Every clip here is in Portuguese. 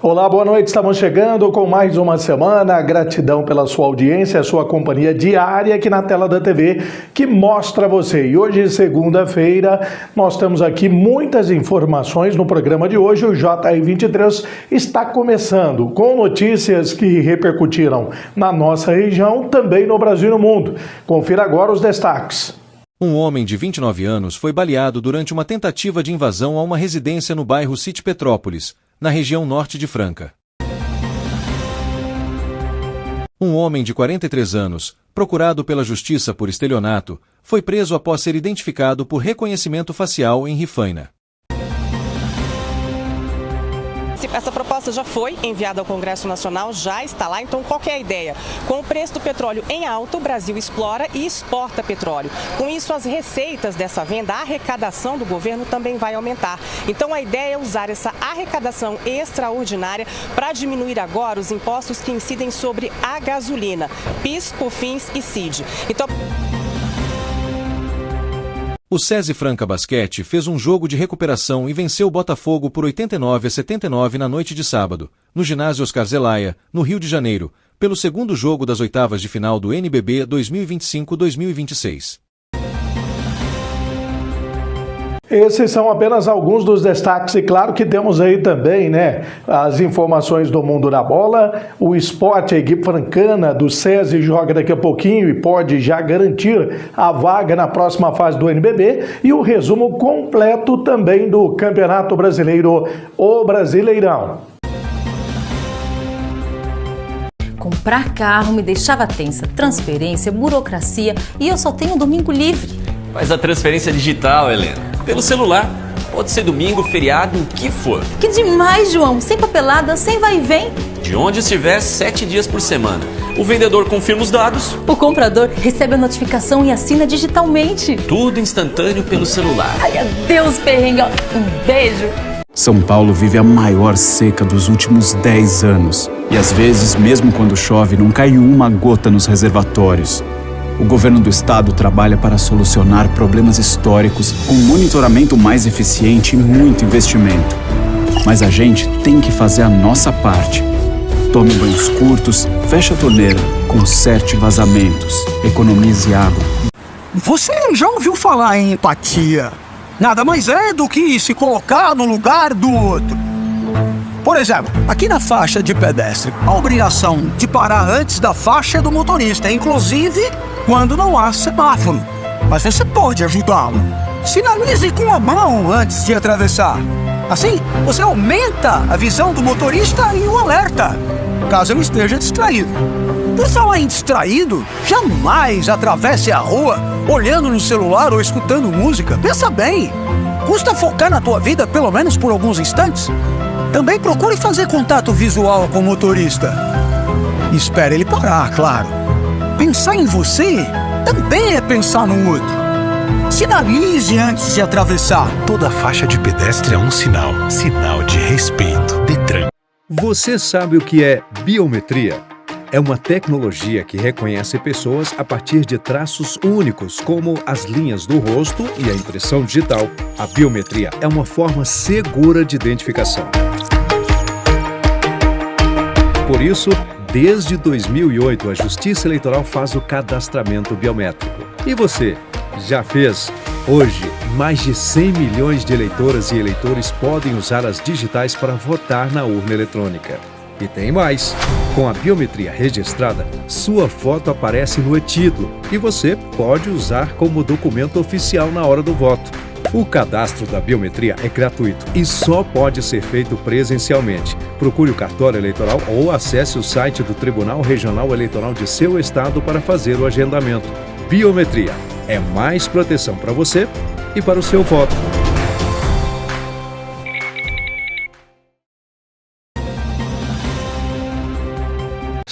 Olá, boa noite. Estamos chegando com mais uma semana. Gratidão pela sua audiência, a sua companhia diária aqui na tela da TV que mostra você. E hoje, segunda-feira, nós temos aqui muitas informações no programa de hoje. O JR23 está começando com notícias que repercutiram na nossa região, também no Brasil e no mundo. Confira agora os destaques. Um homem de 29 anos foi baleado durante uma tentativa de invasão a uma residência no bairro City Petrópolis, na região norte de Franca. Um homem de 43 anos, procurado pela justiça por estelionato, foi preso após ser identificado por reconhecimento facial em Rifaina. Essa proposta já foi enviada ao Congresso Nacional, já está lá, então qual que é a ideia? Com o preço do petróleo em alta, o Brasil explora e exporta petróleo. Com isso, as receitas dessa venda, a arrecadação do governo também vai aumentar. Então a ideia é usar essa arrecadação extraordinária para diminuir agora os impostos que incidem sobre a gasolina, PIS, COFINS e CID. Então... O SESI Franca Basquete fez um jogo de recuperação e venceu o Botafogo por 89-79 na noite de sábado, no ginásio Oscar Zelaya, no Rio de Janeiro, pelo segundo jogo das oitavas de final do NBB 2025-2026. Esses são apenas alguns dos destaques e claro que temos aí também, as informações do mundo da bola, o esporte, a equipe francana do SESI joga daqui a pouquinho e pode já garantir a vaga na próxima fase do NBB e o resumo completo também do Campeonato Brasileiro, o Brasileirão. Comprar carro me deixava tensa, transferência, burocracia e eu só tenho domingo livre. Faz a transferência digital, Helena. Pelo celular. Pode ser domingo, feriado, o que for. Que demais, João! Sem papelada, sem vai e vem. De onde estiver, 7 dias por semana. O vendedor confirma os dados. O comprador recebe a notificação e assina digitalmente. Tudo instantâneo pelo celular. Ai, adeus, perrengue. Um beijo. São Paulo vive a maior seca dos últimos 10 anos. E às vezes, mesmo quando chove, não cai uma gota nos reservatórios. O governo do estado trabalha para solucionar problemas históricos com monitoramento mais eficiente e muito investimento. Mas a gente tem que fazer a nossa parte. Tome banhos curtos, feche a torneira, conserte vazamentos, economize água. Você já ouviu falar em empatia? Nada mais é do que se colocar no lugar do outro. Por exemplo, aqui na faixa de pedestre, a obrigação de parar antes da faixa é do motorista, inclusive quando não há semáforo. Mas você pode ajudá-lo. Sinalize com a mão antes de atravessar. Assim, você aumenta a visão do motorista e o alerta, caso ele esteja distraído. Por falar em distraído, jamais atravesse a rua olhando no celular ou escutando música. Pensa bem, custa focar na tua vida pelo menos por alguns instantes? Também procure fazer contato visual com o motorista. Espere ele parar, claro. Pensar em você também é pensar no outro. Sinalize antes de atravessar. Toda faixa de pedestre é um sinal. Sinal de respeito. Detran. Você sabe o que é biometria? É uma tecnologia que reconhece pessoas a partir de traços únicos, como as linhas do rosto e a impressão digital. A biometria é uma forma segura de identificação. Por isso, desde 2008, a Justiça Eleitoral faz o cadastramento biométrico. E você, já fez? Hoje, mais de 100 milhões de eleitoras e eleitores podem usar as digitais para votar na urna eletrônica. E tem mais! Com a biometria registrada, sua foto aparece no e-título e você pode usar como documento oficial na hora do voto. O cadastro da biometria é gratuito e só pode ser feito presencialmente. Procure o cartório eleitoral ou acesse o site do Tribunal Regional Eleitoral de seu estado para fazer o agendamento. Biometria é mais proteção para você e para o seu voto.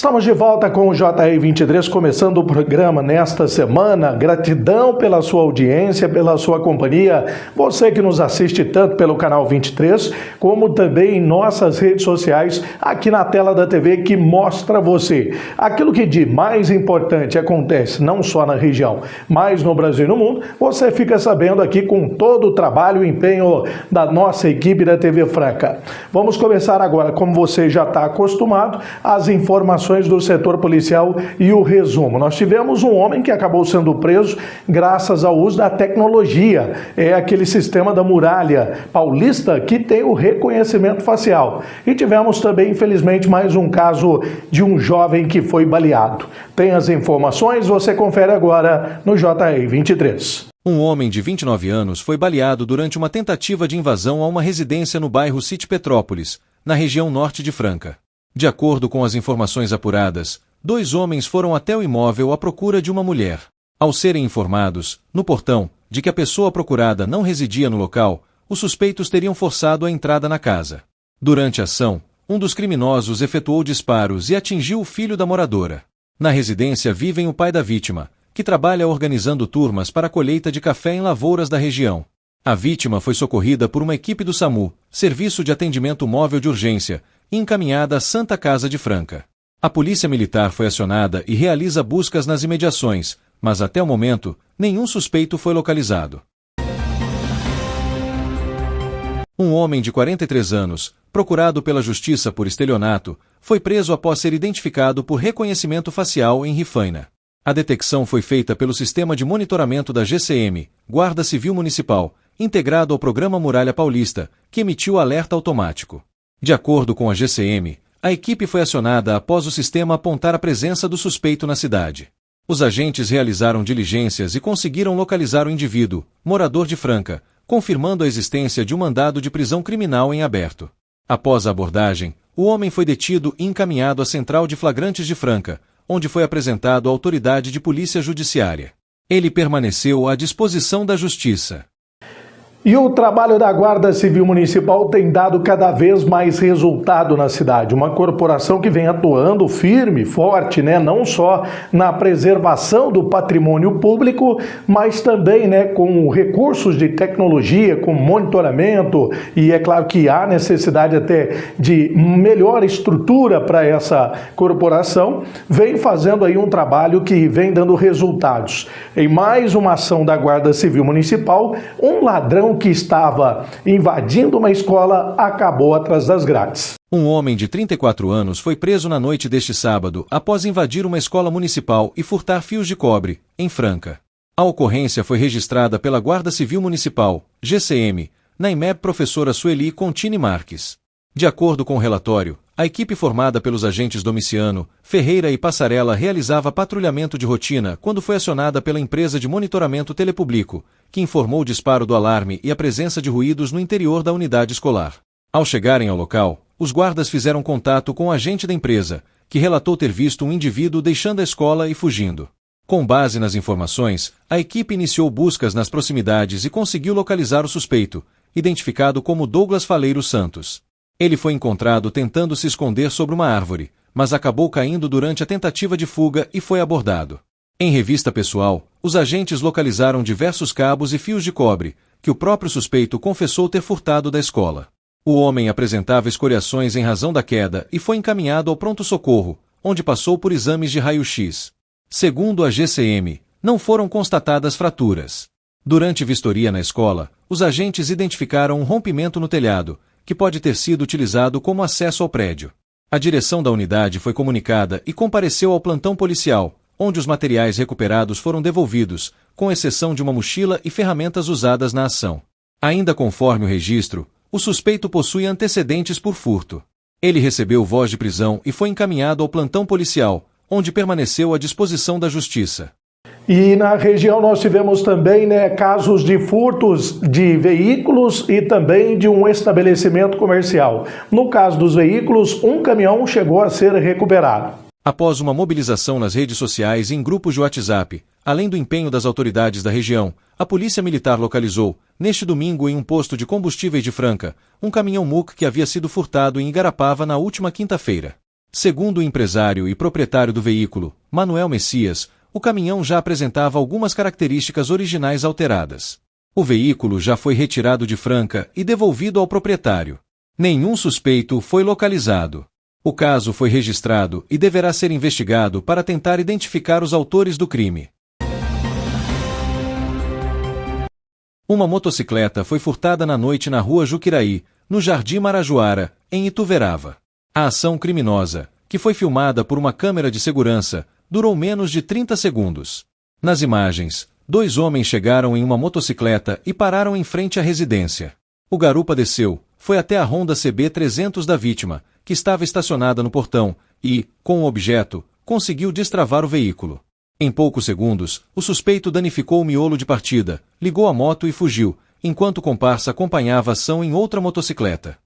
Estamos de volta com o JR 23, começando o programa nesta semana. Gratidão pela sua audiência, pela sua companhia. Você que nos assiste tanto pelo canal 23, como também em nossas redes sociais, aqui na tela da TV, que mostra você aquilo que de mais importante acontece não só na região, mas no Brasil e no mundo. Você fica sabendo aqui com todo o trabalho e empenho da nossa equipe da TV Franca. Vamos começar agora, como você já está acostumado, as informações do setor policial e o resumo. Nós tivemos um homem que acabou sendo preso graças ao uso da tecnologia. É aquele sistema da muralha paulista que tem o reconhecimento facial. E tivemos também, infelizmente, mais um caso de um jovem que foi baleado. Tem as informações, você confere agora no JR 23. Um homem de 29 anos foi baleado durante uma tentativa de invasão a uma residência no bairro City Petrópolis, na região norte de Franca. De acordo com as informações apuradas, 2 homens foram até o imóvel à procura de uma mulher. Ao serem informados, no portão, de que a pessoa procurada não residia no local, os suspeitos teriam forçado a entrada na casa. Durante a ação, um dos criminosos efetuou disparos e atingiu o filho da moradora. Na residência vivem o pai da vítima, que trabalha organizando turmas para a colheita de café em lavouras da região. A vítima foi socorrida por uma equipe do SAMU, Serviço de Atendimento Móvel de Urgência, e encaminhada à Santa Casa de Franca. A Polícia Militar foi acionada e realiza buscas nas imediações, mas até o momento, nenhum suspeito foi localizado. Um homem de 43 anos, procurado pela Justiça por estelionato, foi preso após ser identificado por reconhecimento facial em Rifaina. A detecção foi feita pelo Sistema de Monitoramento da GCM, Guarda Civil Municipal, integrado ao Programa Muralha Paulista, que emitiu alerta automático. De acordo com a GCM, a equipe foi acionada após o sistema apontar a presença do suspeito na cidade. Os agentes realizaram diligências e conseguiram localizar o indivíduo, morador de Franca, confirmando a existência de um mandado de prisão criminal em aberto. Após a abordagem, o homem foi detido e encaminhado à Central de Flagrantes de Franca, onde foi apresentado à autoridade de polícia judiciária. Ele permaneceu à disposição da Justiça. E o trabalho da Guarda Civil Municipal tem dado cada vez mais resultado na cidade. Uma corporação que vem atuando firme, forte, não só na preservação do patrimônio público, mas também com recursos de tecnologia, com monitoramento, e é claro que há necessidade até de melhor estrutura para essa corporação, vem fazendo aí um trabalho que vem dando resultados. Em mais uma ação da Guarda Civil Municipal, um ladrão que estava invadindo uma escola acabou atrás das grades. Um homem de 34 anos foi preso na noite deste sábado após invadir uma escola municipal e furtar fios de cobre, em Franca. A ocorrência foi registrada pela Guarda Civil Municipal, GCM, na IMEB Professora Sueli Contini Marques. De acordo com o relatório, a equipe formada pelos agentes Domiciano, Ferreira e Passarela realizava patrulhamento de rotina quando foi acionada pela empresa de monitoramento Telepublico, que informou o disparo do alarme e a presença de ruídos no interior da unidade escolar. Ao chegarem ao local, os guardas fizeram contato com o agente da empresa, que relatou ter visto um indivíduo deixando a escola e fugindo. Com base nas informações, a equipe iniciou buscas nas proximidades e conseguiu localizar o suspeito, identificado como Douglas Faleiro Santos. Ele foi encontrado tentando se esconder sobre uma árvore, mas acabou caindo durante a tentativa de fuga e foi abordado. Em revista pessoal, os agentes localizaram diversos cabos e fios de cobre, que o próprio suspeito confessou ter furtado da escola. O homem apresentava escoriações em razão da queda e foi encaminhado ao pronto-socorro, onde passou por exames de raio-x. Segundo a GCM, não foram constatadas fraturas. Durante vistoria na escola, os agentes identificaram um rompimento no telhado, que pode ter sido utilizado como acesso ao prédio. A direção da unidade foi comunicada e compareceu ao plantão policial, onde os materiais recuperados foram devolvidos, com exceção de uma mochila e ferramentas usadas na ação. Ainda conforme o registro, o suspeito possui antecedentes por furto. Ele recebeu voz de prisão e foi encaminhado ao plantão policial, onde permaneceu à disposição da Justiça. E na região nós tivemos também casos de furtos de veículos e também de um estabelecimento comercial. No caso dos veículos, um caminhão chegou a ser recuperado. Após uma mobilização nas redes sociais e em grupos de WhatsApp, além do empenho das autoridades da região, a Polícia Militar localizou, neste domingo em um posto de combustíveis de Franca, um caminhão MUC que havia sido furtado em Igarapava na última quinta-feira. Segundo o empresário e proprietário do veículo, Manuel Messias, o caminhão já apresentava algumas características originais alteradas. O veículo já foi retirado de Franca e devolvido ao proprietário. Nenhum suspeito foi localizado. O caso foi registrado e deverá ser investigado para tentar identificar os autores do crime. Uma motocicleta foi furtada na noite na rua Juquiraí, no Jardim Marajoara, em Ituverava. A ação criminosa, que foi filmada por uma câmera de segurança, durou menos de 30 segundos. Nas imagens, 2 homens chegaram em uma motocicleta e pararam em frente à residência. O garupa desceu, foi até a Honda CB 300 da vítima, que estava estacionada no portão, e, com o objeto, conseguiu destravar o veículo. Em poucos segundos, o suspeito danificou o miolo de partida, ligou a moto e fugiu, enquanto o comparsa acompanhava a ação em outra motocicleta.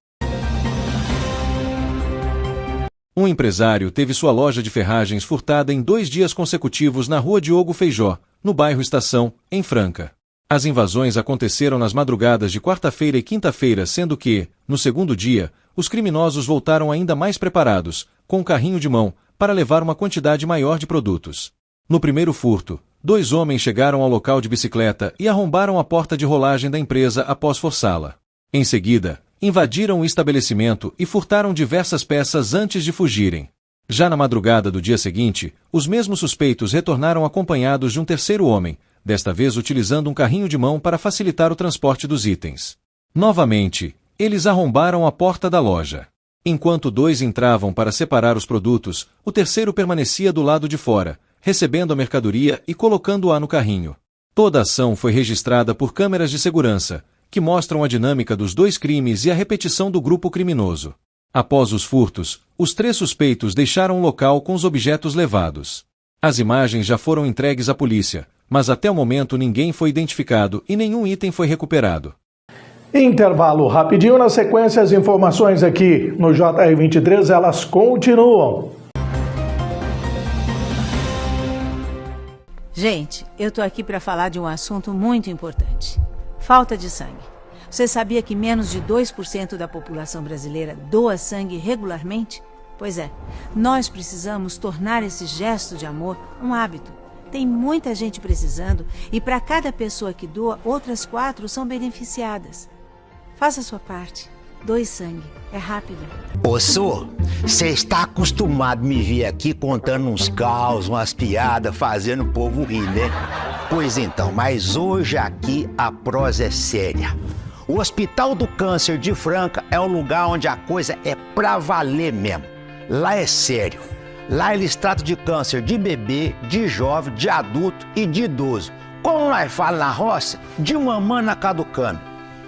Um empresário teve sua loja de ferragens furtada em 2 dias consecutivos na rua Diogo Feijó, no bairro Estação, em Franca. As invasões aconteceram nas madrugadas de quarta-feira e quinta-feira, sendo que, no segundo dia, os criminosos voltaram ainda mais preparados, com um carrinho de mão, para levar uma quantidade maior de produtos. No primeiro furto, 2 homens chegaram ao local de bicicleta e arrombaram a porta de rolagem da empresa após forçá-la. Em seguida, invadiram o estabelecimento e furtaram diversas peças antes de fugirem. Já na madrugada do dia seguinte, os mesmos suspeitos retornaram acompanhados de um terceiro homem, desta vez utilizando um carrinho de mão para facilitar o transporte dos itens. Novamente, eles arrombaram a porta da loja. Enquanto 2 entravam para separar os produtos, o terceiro permanecia do lado de fora, recebendo a mercadoria e colocando-a no carrinho. Toda a ação foi registrada por câmeras de segurança, que mostram a dinâmica dos 2 crimes e a repetição do grupo criminoso. Após os furtos, os 3 suspeitos deixaram o local com os objetos levados. As imagens já foram entregues à polícia, mas até o momento ninguém foi identificado e nenhum item foi recuperado. Intervalo rapidinho, na sequência as informações aqui no JR23, elas continuam. Gente, eu tô aqui para falar de um assunto muito importante. Falta de sangue. Você sabia que menos de 2% da população brasileira doa sangue regularmente? Pois é, nós precisamos tornar esse gesto de amor um hábito. Tem muita gente precisando e para cada pessoa que doa, outras 4 são beneficiadas. Faça a sua parte. Doe sangue. É rápido. Ô, Sô, você está acostumado a me ver aqui contando uns caos, umas piadas, fazendo o povo rir, né? Pois então, mas hoje aqui a prosa é séria. O Hospital do Câncer de Franca é um lugar onde a coisa é pra valer mesmo. Lá é sério. Lá eles tratam de câncer de bebê, de jovem, de adulto e de idoso. Como nós falamos na roça, de mamana caducando.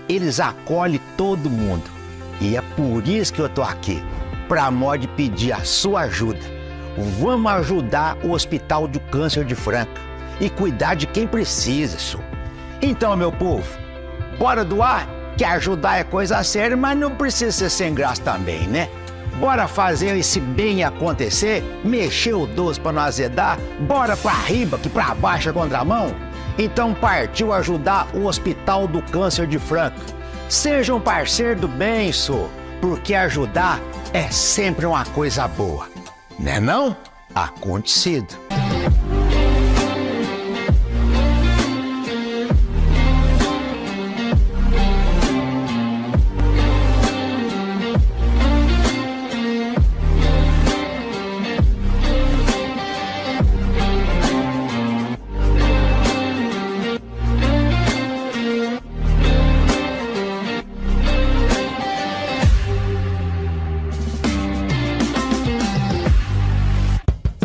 Eles acolhem todo mundo. E é por isso que eu tô aqui, pra modo de pedir a sua ajuda. Vamos ajudar o Hospital do Câncer de Franca e cuidar de quem precisa, só. Então, meu povo, bora doar? Que ajudar é coisa séria, mas não precisa ser sem graça também, né? Bora fazer esse bem acontecer, mexer o doce pra não azedar, bora pra riba que pra baixo é contramão? Então partiu ajudar o Hospital do Câncer de Franca. Seja um parceiro do bem, só, porque ajudar é sempre uma coisa boa. Né não? Acontecido.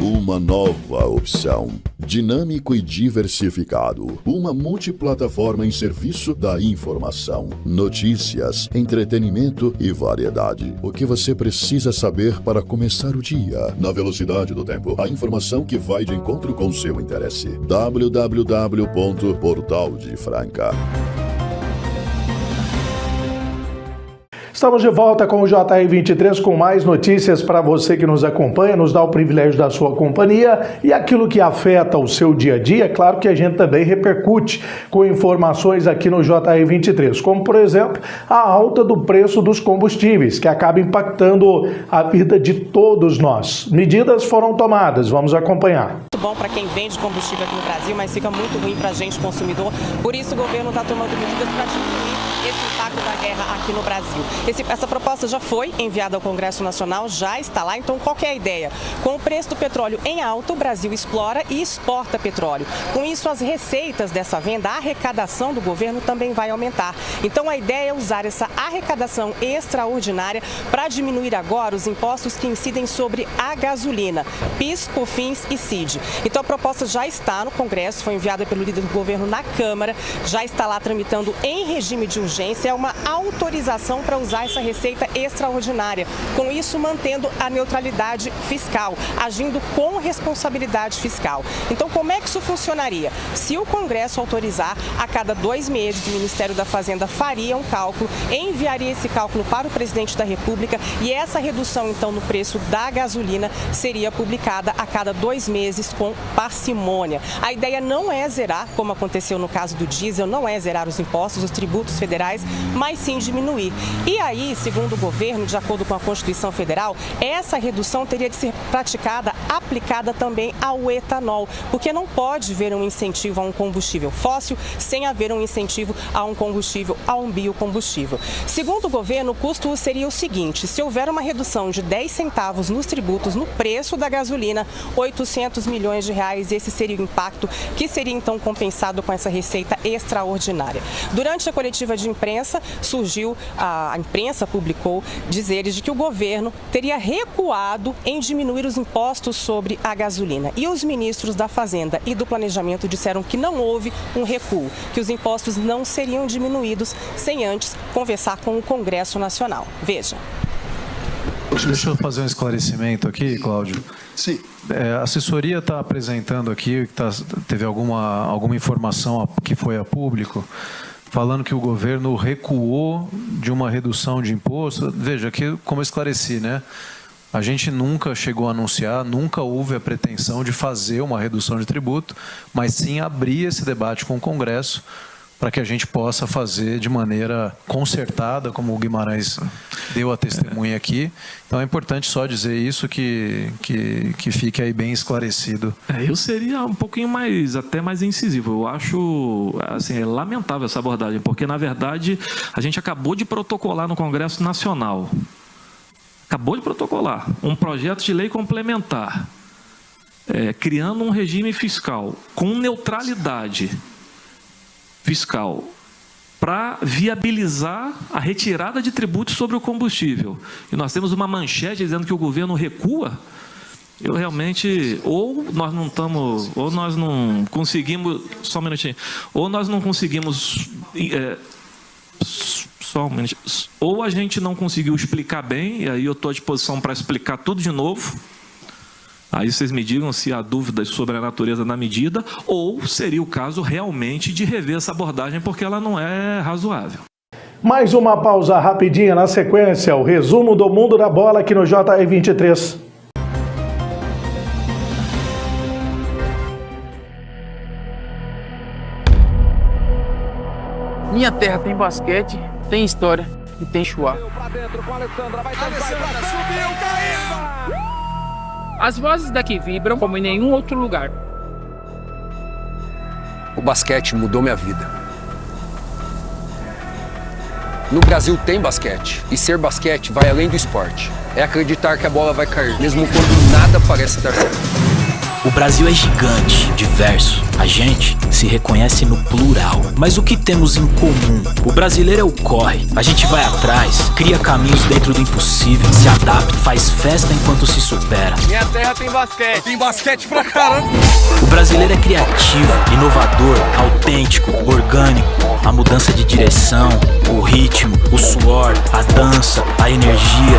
Uma nova opção, dinâmico e diversificado, uma multiplataforma em serviço da informação, notícias, entretenimento e variedade. O que você precisa saber para começar o dia, na velocidade do tempo, a informação que vai de encontro com seu interesse. www.portaldefranca. Estamos de volta com o JR 23 com mais notícias para você que nos acompanha, nos dá o privilégio da sua companhia e aquilo que afeta o seu dia a dia. Claro que a gente também repercute com informações aqui no JR 23, como por exemplo a alta do preço dos combustíveis, que acaba impactando a vida de todos nós. Medidas foram tomadas, vamos acompanhar. Muito bom para quem vende combustível aqui no Brasil, mas fica muito ruim para a gente, consumidor. Por isso o governo está tomando medidas para diminuir esse impacto da guerra aqui no Brasil. Essa proposta já foi enviada ao Congresso Nacional, já está lá, então qual que é a ideia? Com o preço do petróleo em alta, o Brasil explora e exporta petróleo. Com isso, as receitas dessa venda, a arrecadação do governo também vai aumentar. Então a ideia é usar essa arrecadação extraordinária para diminuir agora os impostos que incidem sobre a gasolina, PIS, COFINS e CID. Então a proposta já está no Congresso, foi enviada pelo líder do governo na Câmara, já está lá tramitando em regime de urgência, é uma autorização para usar essa receita extraordinária, com isso mantendo a neutralidade fiscal, agindo com responsabilidade fiscal. Então como é que isso funcionaria? Se o Congresso autorizar, a cada 2 meses o Ministério da Fazenda faria um cálculo, enviaria esse cálculo para o presidente da República e essa redução então no preço da gasolina seria publicada a cada 2 meses com parcimônia. A ideia não é zerar, como aconteceu no caso do diesel, não é zerar os impostos, os tributos federais, mas sim diminuir. E aí, segundo o governo, de acordo com a Constituição Federal, essa redução teria de ser praticada, aplicada também ao etanol, porque não pode haver um incentivo a um combustível fóssil sem haver um incentivo a um combustível, a um biocombustível. Segundo o governo, o custo seria o seguinte: se houver uma redução de 10 centavos nos tributos no preço da gasolina, 800 milhões de reais, esse seria o impacto que seria então compensado com essa receita extraordinária. Durante a coletiva de imprensa, a imprensa publicou dizeres de que o governo teria recuado em diminuir os impostos sobre a gasolina. E os ministros da Fazenda e do Planejamento disseram que não houve um recuo, que os impostos não seriam diminuídos sem antes conversar com o Congresso Nacional. Veja. Deixa eu fazer um esclarecimento aqui, Cláudio. Sim. A assessoria está apresentando aqui, teve alguma informação que foi a público, falando que o governo recuou de uma redução de imposto. Veja, que como eu esclareci, né? A gente nunca chegou a anunciar, nunca houve a pretensão de fazer uma redução de tributo, mas sim abrir esse debate com o Congresso para que a gente possa fazer de maneira concertada, como o Guimarães deu a testemunha aqui. Então é importante só dizer isso, que fique aí bem esclarecido. Eu seria um pouquinho até mais incisivo. Eu acho assim, lamentável essa abordagem, porque na verdade a gente acabou de protocolar no Congresso Nacional. Acabou de protocolar um projeto de lei complementar, criando um regime fiscal com neutralidade fiscal para viabilizar a retirada de tributos sobre o combustível. E nós temos uma manchete dizendo que o governo recua. Eu realmente, ou nós não conseguimos, só um minutinho, ou nós não conseguimos, só um minutinho, ou a gente não conseguiu explicar bem, e aí eu estou à disposição para explicar tudo de novo. Aí vocês me digam se há dúvidas sobre a natureza da medida, ou seria o caso realmente de rever essa abordagem, porque ela não é razoável. Mais uma pausa rapidinha, na sequência, o resumo do mundo da bola aqui no JR 23. Minha terra tem basquete, tem história e tem chuá. As vozes daqui vibram como em nenhum outro lugar. O basquete mudou minha vida. No Brasil tem basquete, e ser basquete vai além do esporte. É acreditar que a bola vai cair, mesmo quando nada parece dar certo. O Brasil é gigante, diverso. A gente se reconhece no plural. Mas o que temos em comum? O brasileiro é o corre. A gente vai atrás, cria caminhos dentro do impossível, se adapta, faz festa enquanto se supera. Minha terra tem basquete. Tem basquete pra caramba. O brasileiro é criativo, inovador, autêntico, orgânico. A mudança de direção, o ritmo, o suor, a dança, a energia.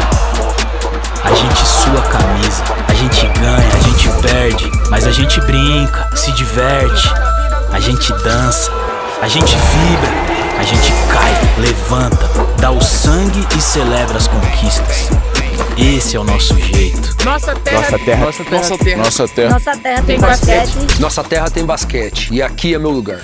A gente sua a camisa, a gente ganha, a gente perde, mas a gente brinca, se diverte, a gente dança, a gente vibra, a gente cai, levanta, dá o sangue e celebra as conquistas. Esse é o nosso jeito. Nossa terra. Nossa terra tem basquete. Nossa terra tem basquete. E aqui é meu lugar.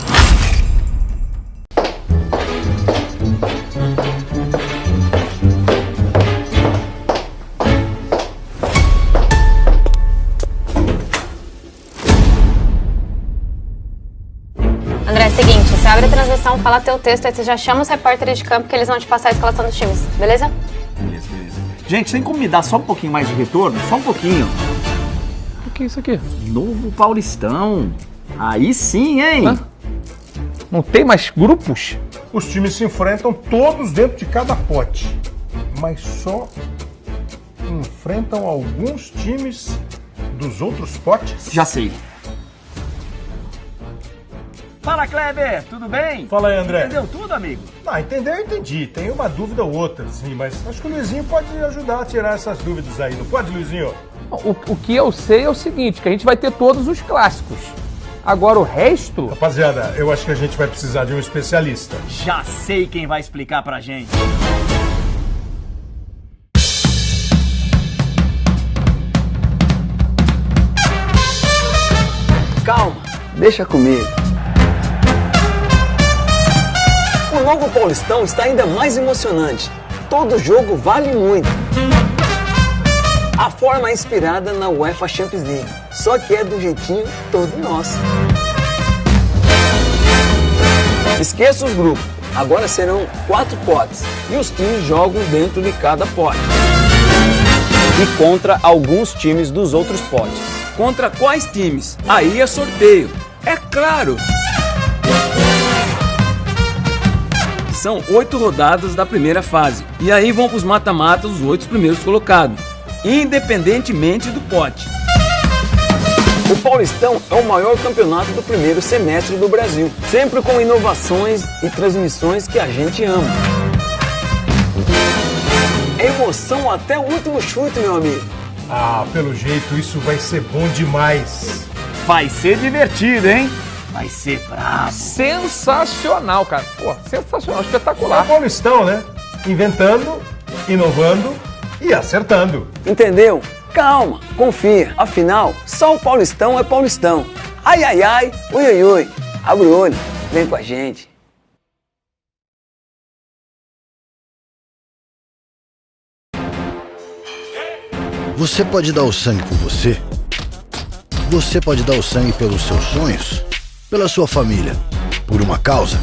André, é o seguinte, você abre a transmissão, fala teu texto, aí você já chama os repórteres de campo que eles vão te passar a escalação dos times, beleza? Beleza. Gente, tem como me dar só um pouquinho mais de retorno? Só um pouquinho. O que é isso aqui? Novo Paulistão. Aí sim, hein? Hã? Não tem mais grupos? Os times se enfrentam todos dentro de cada pote, mas só enfrentam alguns times dos outros potes. Já sei. Fala, Kleber, tudo bem? Fala aí, André. Entendeu tudo, amigo? Entender eu entendi. Tem uma dúvida ou outra, sim, mas acho que o Luizinho pode ajudar a tirar essas dúvidas aí. Não pode, Luizinho? O que eu sei é o seguinte, que a gente vai ter todos os clássicos. Agora o resto... Rapaziada, eu acho que a gente vai precisar de um especialista. Já sei quem vai explicar pra gente. Calma, deixa comigo. O novo Paulistão está ainda mais emocionante. Todo jogo vale muito. A forma é inspirada na UEFA Champions League, só que é do jeitinho todo nosso. Esqueça os grupos, agora serão 4 potes e os times jogam dentro de cada pote. E contra alguns times dos outros potes. Contra quais times? Aí é sorteio, é claro! São 8 rodadas da primeira fase, e aí vão para os mata-matas os 8 primeiros colocados, independentemente do pote. O Paulistão é o maior campeonato do primeiro semestre do Brasil, sempre com inovações e transmissões que a gente ama. Emoção até o último chute, meu amigo. Pelo jeito isso vai ser bom demais. Vai ser divertido, hein? Vai ser brabo. Sensacional, cara. Pô, sensacional, espetacular. É Paulistão, né? Inventando, inovando e acertando. Entendeu? Calma, confia. Afinal, só o Paulistão é Paulistão. Ai, ai, ai, ui, ui, ui. Abre o olho, vem com a gente. Você pode dar o sangue por você? Você pode dar o sangue pelos seus sonhos? Pela sua família? Por uma causa?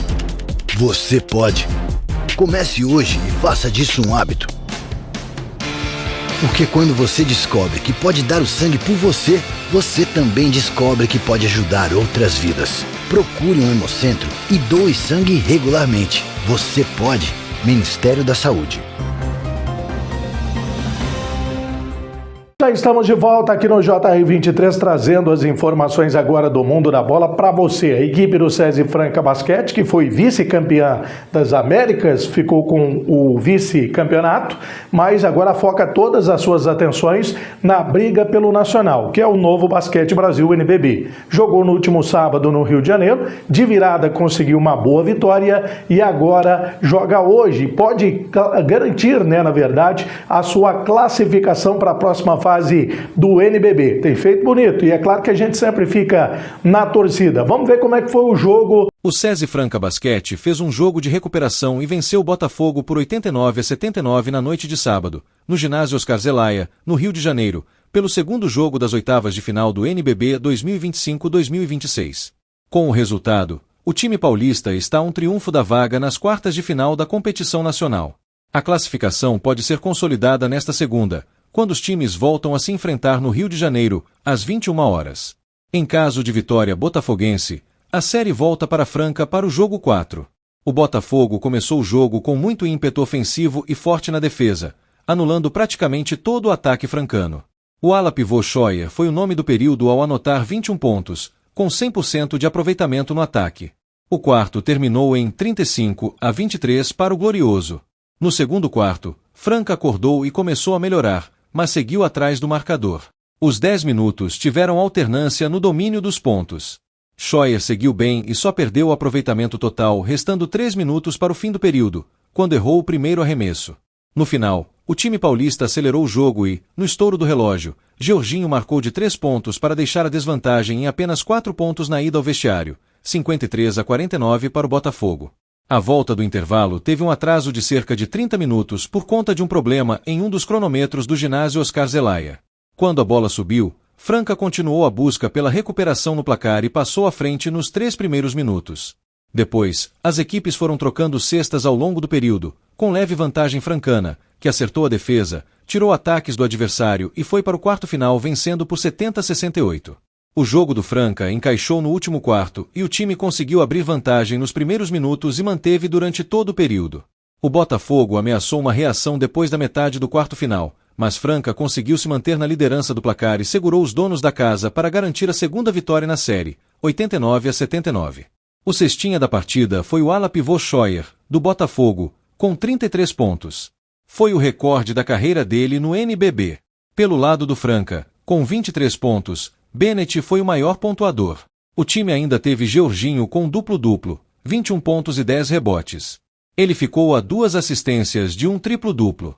Você pode. Comece hoje e faça disso um hábito. Porque quando você descobre que pode dar o sangue por você, você também descobre que pode ajudar outras vidas. Procure um hemocentro e doe sangue regularmente. Você pode. Ministério da Saúde. Já estamos de volta aqui no JR23, trazendo as informações agora do mundo da bola para você. A equipe do SESI Franca Basquete, que foi vice-campeã das Américas, ficou com o vice-campeonato, mas agora foca todas as suas atenções na briga pelo Nacional, que é o Novo Basquete Brasil NBB. Jogou no último sábado no Rio de Janeiro, de virada conseguiu uma boa vitória e agora joga hoje. Pode garantir, na verdade, a sua classificação para a próxima fase do NBB. Tem feito bonito e é claro que a gente sempre fica na torcida. Vamos ver como é que foi o jogo. O SESI Franca Basquete fez um jogo de recuperação e venceu o Botafogo por 89-79 na noite de sábado, no ginásio Oscar Zelaya, no Rio de Janeiro, pelo segundo jogo das oitavas de final do NBB 2025-2026. Com o resultado, o time paulista está a um triunfo da vaga nas quartas de final da competição nacional. A classificação pode ser consolidada nesta segunda, quando os times voltam a se enfrentar no Rio de Janeiro, às 21 horas. Em caso de vitória botafoguense, a série volta para Franca para o jogo 4. O Botafogo começou o jogo com muito ímpeto ofensivo e forte na defesa, anulando praticamente todo o ataque francano. O ala pivô Scheuer foi o nome do período ao anotar 21 pontos, com 100% de aproveitamento no ataque. O quarto terminou em 35-23 para o Glorioso. No segundo quarto, Franca acordou e começou a melhorar, mas seguiu atrás do marcador. Os 10 minutos tiveram alternância no domínio dos pontos. Scheuer seguiu bem e só perdeu o aproveitamento total, restando 3 minutos para o fim do período, quando errou o primeiro arremesso. No final, o time paulista acelerou o jogo e, no estouro do relógio, Jorginho marcou de 3 pontos para deixar a desvantagem em apenas 4 pontos na ida ao vestiário, 53-49 para o Botafogo. A volta do intervalo teve um atraso de cerca de 30 minutos por conta de um problema em um dos cronômetros do ginásio Oscar Zelaya. Quando a bola subiu, Franca continuou a busca pela recuperação no placar e passou à frente nos 3 primeiros minutos. Depois, as equipes foram trocando cestas ao longo do período, com leve vantagem francana, que acertou a defesa, tirou ataques do adversário e foi para o quarto final vencendo por 70-68. O jogo do Franca encaixou no último quarto e o time conseguiu abrir vantagem nos primeiros minutos e manteve durante todo o período. O Botafogo ameaçou uma reação depois da metade do quarto final, mas Franca conseguiu se manter na liderança do placar e segurou os donos da casa para garantir a segunda vitória na série, 89-79. O cestinha da partida foi o ala pivô Scheuer, do Botafogo, com 33 pontos. Foi o recorde da carreira dele no NBB. Pelo lado do Franca, com 23 pontos, Bennett foi o maior pontuador. O time ainda teve Jorginho com duplo-duplo, 21 pontos e 10 rebotes. Ele ficou a 2 assistências de um triplo-duplo.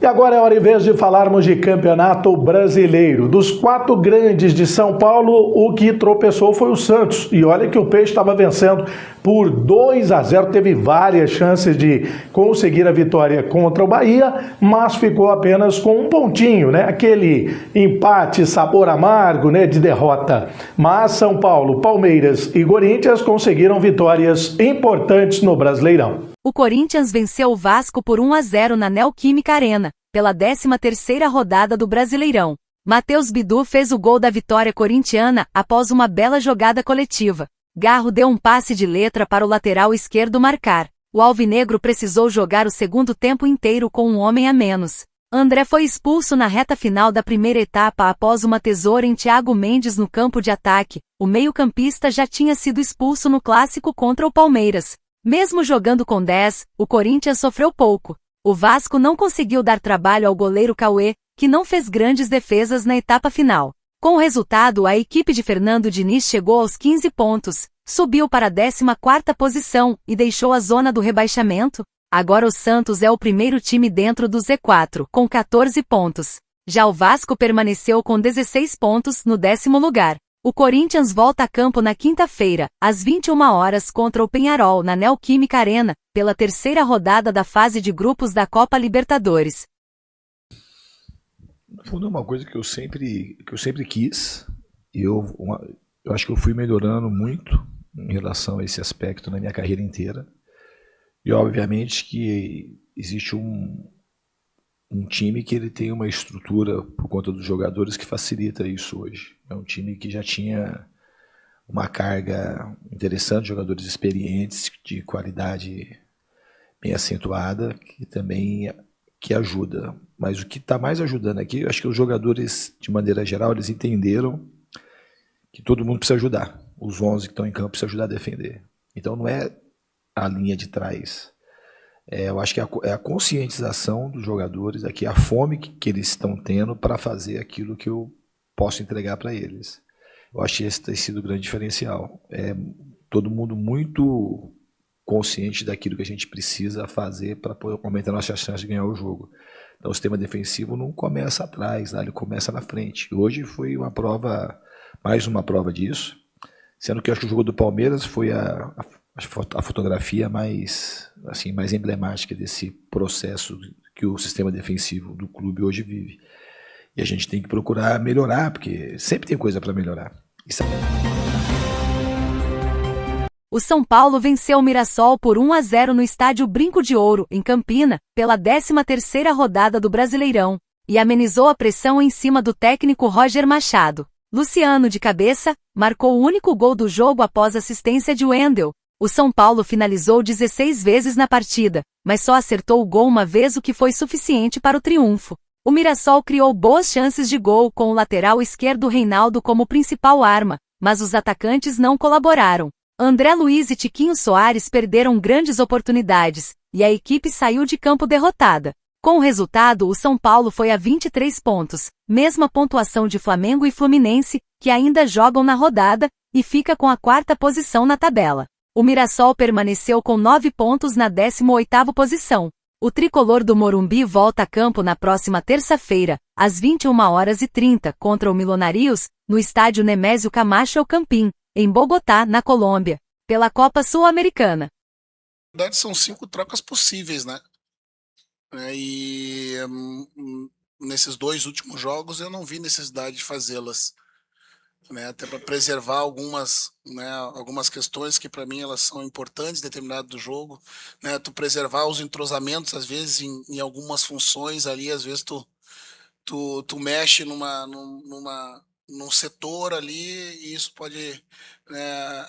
E agora é hora, em vez de falarmos de campeonato brasileiro. Dos 4 grandes de São Paulo, o que tropeçou foi o Santos. E olha que o Peixe estava vencendo por 2-0, teve várias chances de conseguir a vitória contra o Bahia, mas ficou apenas com um pontinho, né? Aquele empate, sabor amargo, né, de derrota. Mas São Paulo, Palmeiras e Corinthians conseguiram vitórias importantes no Brasileirão. O Corinthians venceu o Vasco por 1-0 na Neoquímica Arena, pela 13ª rodada do Brasileirão. Matheus Bidu fez o gol da vitória corintiana após uma bela jogada coletiva. Garro deu um passe de letra para o lateral esquerdo marcar. O alvinegro precisou jogar o segundo tempo inteiro com um homem a menos. André foi expulso na reta final da primeira etapa após uma tesoura em Thiago Mendes no campo de ataque. O meio-campista já tinha sido expulso no clássico contra o Palmeiras. Mesmo jogando com 10, o Corinthians sofreu pouco. O Vasco não conseguiu dar trabalho ao goleiro Cauê, que não fez grandes defesas na etapa final. Com o resultado, a equipe de Fernando Diniz chegou aos 15 pontos, subiu para a 14ª posição e deixou a zona do rebaixamento. Agora o Santos é o primeiro time dentro do Z4, com 14 pontos. Já o Vasco permaneceu com 16 pontos no 10º lugar. O Corinthians volta a campo na quinta-feira, às 21 horas contra o Peñarol na Neoquímica Arena, pela 3ª rodada da fase de grupos da Copa Libertadores. No fundo é uma coisa que eu sempre quis, e eu acho que eu fui melhorando muito em relação a esse aspecto na minha carreira inteira. E obviamente que existe um time que ele tem uma estrutura por conta dos jogadores que facilita isso hoje. É um time que já tinha uma carga interessante, jogadores experientes, de qualidade bem acentuada, que também que ajuda. Mas o que está mais ajudando aqui, eu acho que os jogadores, de maneira geral, eles entenderam que todo mundo precisa ajudar. Os 11 que estão em campo precisam ajudar a defender. Então não é a linha de trás. Eu acho que é a conscientização dos jogadores, aqui, a fome que eles estão tendo para fazer aquilo que eu posso entregar para eles. Eu acho que esse tem sido o grande diferencial. Todo mundo muito consciente daquilo que a gente precisa fazer para aumentar a nossa chance de ganhar o jogo. Então o sistema defensivo não começa atrás, né? Ele começa na frente. Hoje foi uma prova, mais uma prova disso, sendo que eu acho que o jogo do Palmeiras foi a fotografia mais emblemática desse processo que o sistema defensivo do clube hoje vive. E a gente tem que procurar melhorar, porque sempre tem coisa para melhorar. O São Paulo venceu o Mirassol por 1-0 no estádio Brinco de Ouro, em Campina, pela 13ª rodada do Brasileirão, e amenizou a pressão em cima do técnico Roger Machado. Luciano, de cabeça, marcou o único gol do jogo após assistência de Wendel. O São Paulo finalizou 16 vezes na partida, mas só acertou o gol uma vez, o que foi suficiente para o triunfo. O Mirassol criou boas chances de gol com o lateral esquerdo Reinaldo como principal arma, mas os atacantes não colaboraram. André Luiz e Tiquinho Soares perderam grandes oportunidades, e a equipe saiu de campo derrotada. Com o resultado, o São Paulo foi a 23 pontos, mesma pontuação de Flamengo e Fluminense, que ainda jogam na rodada, e fica com a 4ª posição na tabela. O Mirassol permaneceu com 9 pontos na 18ª posição. O tricolor do Morumbi volta a campo na próxima terça-feira, às 21h30, contra o Milionários, no estádio Nemésio Camacho El Campín, em Bogotá, na Colômbia, pela Copa Sul-Americana. Na verdade, são 5 trocas possíveis, né? E nesses 2 últimos jogos eu não vi necessidade de fazê-las, né? Até para preservar algumas questões que para mim elas são importantes, determinado do jogo, né? Tu preservar os entrosamentos às vezes em algumas funções ali, às vezes tu mexe num setor ali e isso pode, né,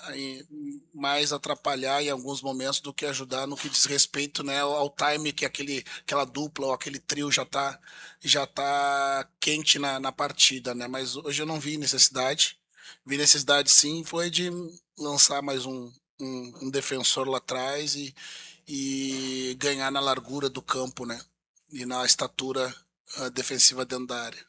mais atrapalhar em alguns momentos do que ajudar no que diz respeito, né, ao time que aquela dupla ou aquele trio já tá quente na partida, né? Mas hoje eu não vi necessidade. Vi necessidade sim, foi de lançar mais um defensor lá atrás e ganhar na largura do campo, né? E na estatura defensiva dentro da área.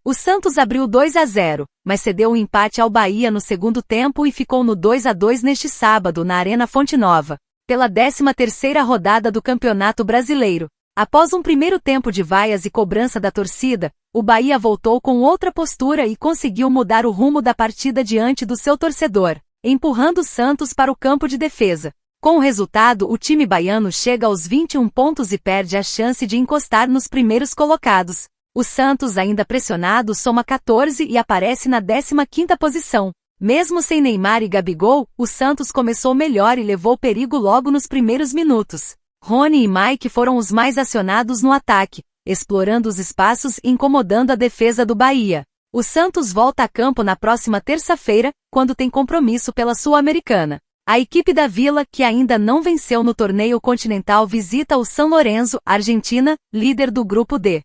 O Santos abriu 2-0, mas cedeu um empate ao Bahia no segundo tempo e ficou no 2-2 neste sábado na Arena Fonte Nova, pela 13ª rodada do Campeonato Brasileiro. Após um primeiro tempo de vaias e cobrança da torcida, o Bahia voltou com outra postura e conseguiu mudar o rumo da partida diante do seu torcedor, empurrando o Santos para o campo de defesa. Com o resultado, o time baiano chega aos 21 pontos e perde a chance de encostar nos primeiros colocados. O Santos, ainda pressionado, soma 14 e aparece na 15ª posição. Mesmo sem Neymar e Gabigol, o Santos começou melhor e levou perigo logo nos primeiros minutos. Rony e Mike foram os mais acionados no ataque, explorando os espaços e incomodando a defesa do Bahia. O Santos volta a campo na próxima terça-feira, quando tem compromisso pela Sul-Americana. A equipe da Vila, que ainda não venceu no torneio continental, visita o São Lourenço, Argentina, líder do grupo D.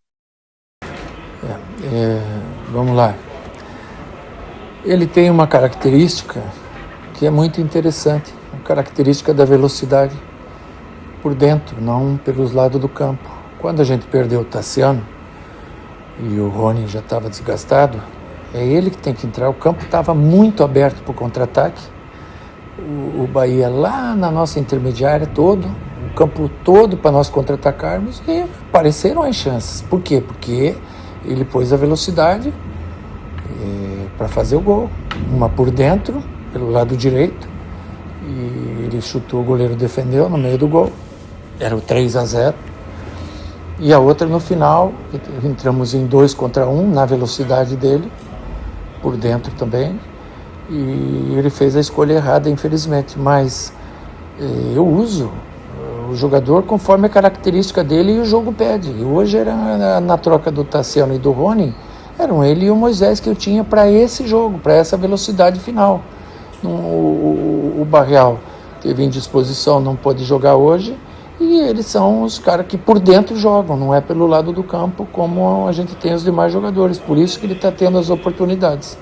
Vamos lá. Ele tem uma característica que é muito interessante, a característica da velocidade por dentro, não pelos lados do campo. Quando a gente perdeu o Tassiano e o Rony já estava desgastado, é ele que tem que entrar. O campo estava muito aberto para o contra-ataque. O Bahia lá na nossa intermediária todo, o campo todo para nós contra-atacarmos, e apareceram as chances. Por quê? Porque ele pôs a velocidade para fazer o gol. Uma por dentro, pelo lado direito, e ele chutou, o goleiro defendeu no meio do gol. Era o 3-0. E a outra no final, entramos em 2 contra 1 na velocidade dele, por dentro também. E ele fez a escolha errada, infelizmente. Mas eu uso o jogador conforme a característica dele e o jogo pede. E hoje era na troca do Tassiano e do Rony, eram ele e o Moisés que eu tinha para esse jogo, para essa velocidade final. O Barreal teve indisposição, não pôde jogar hoje, e eles são os caras que por dentro jogam, não é pelo lado do campo como a gente tem os demais jogadores. Por isso que ele está tendo as oportunidades.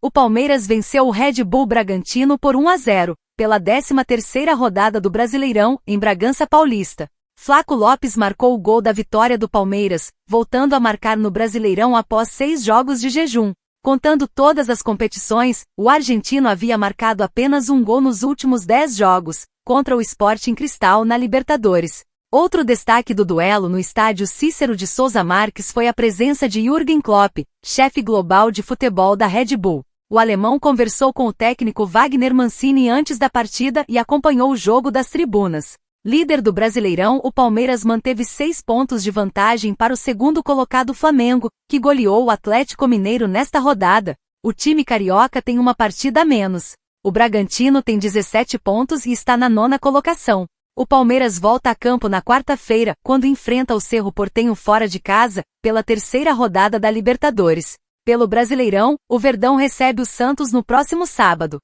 O Palmeiras venceu o Red Bull Bragantino por 1-0, pela 13ª rodada do Brasileirão, em Bragança Paulista. Flaco Lopes marcou o gol da vitória do Palmeiras, voltando a marcar no Brasileirão após 6 jogos de jejum. Contando todas as competições, o argentino havia marcado apenas um gol nos últimos 10 jogos, contra o Sporting Cristal na Libertadores. Outro destaque do duelo no estádio Cícero de Souza Marques foi a presença de Jürgen Klopp, chefe global de futebol da Red Bull. O alemão conversou com o técnico Wagner Mancini antes da partida e acompanhou o jogo das tribunas. Líder do Brasileirão, o Palmeiras manteve 6 pontos de vantagem para o segundo colocado Flamengo, que goleou o Atlético Mineiro nesta rodada. O time carioca tem uma partida a menos. O Bragantino tem 17 pontos e está na 9ª colocação. O Palmeiras volta a campo na quarta-feira, quando enfrenta o Cerro Porteño fora de casa, pela 3ª rodada da Libertadores. Pelo Brasileirão, o Verdão recebe o Santos no próximo sábado.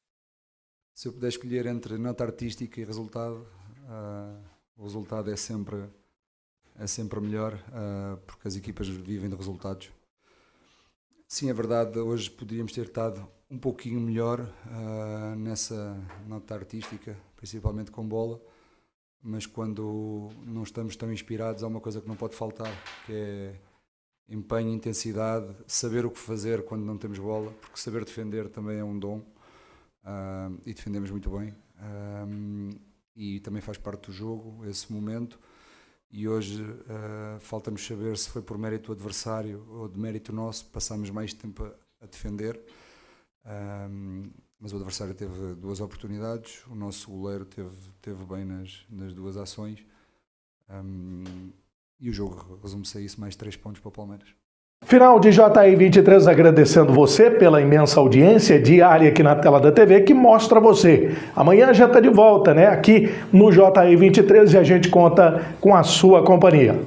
Se eu puder escolher entre nota artística e resultado, o resultado é sempre melhor, porque as equipas vivem de resultados. Sim, é verdade, hoje poderíamos ter estado um pouquinho melhor nessa nota artística, principalmente com bola, mas quando não estamos tão inspirados há uma coisa que não pode faltar, que é empenho, intensidade, saber o que fazer quando não temos bola, porque saber defender também é um dom, e defendemos muito bem, e também faz parte do jogo esse momento. E hoje falta-nos saber se foi por mérito do adversário ou de mérito nosso, passámos mais tempo a defender, mas o adversário teve 2 oportunidades, o nosso goleiro teve bem nas 2 ações, e o jogo resume-se a isso, mais 3 pontos para o Palmeiras. Final de JI 23, agradecendo você pela imensa audiência diária aqui na tela da TV, que mostra você. Amanhã já está de volta, né? Aqui no JI 23, e a gente conta com a sua companhia.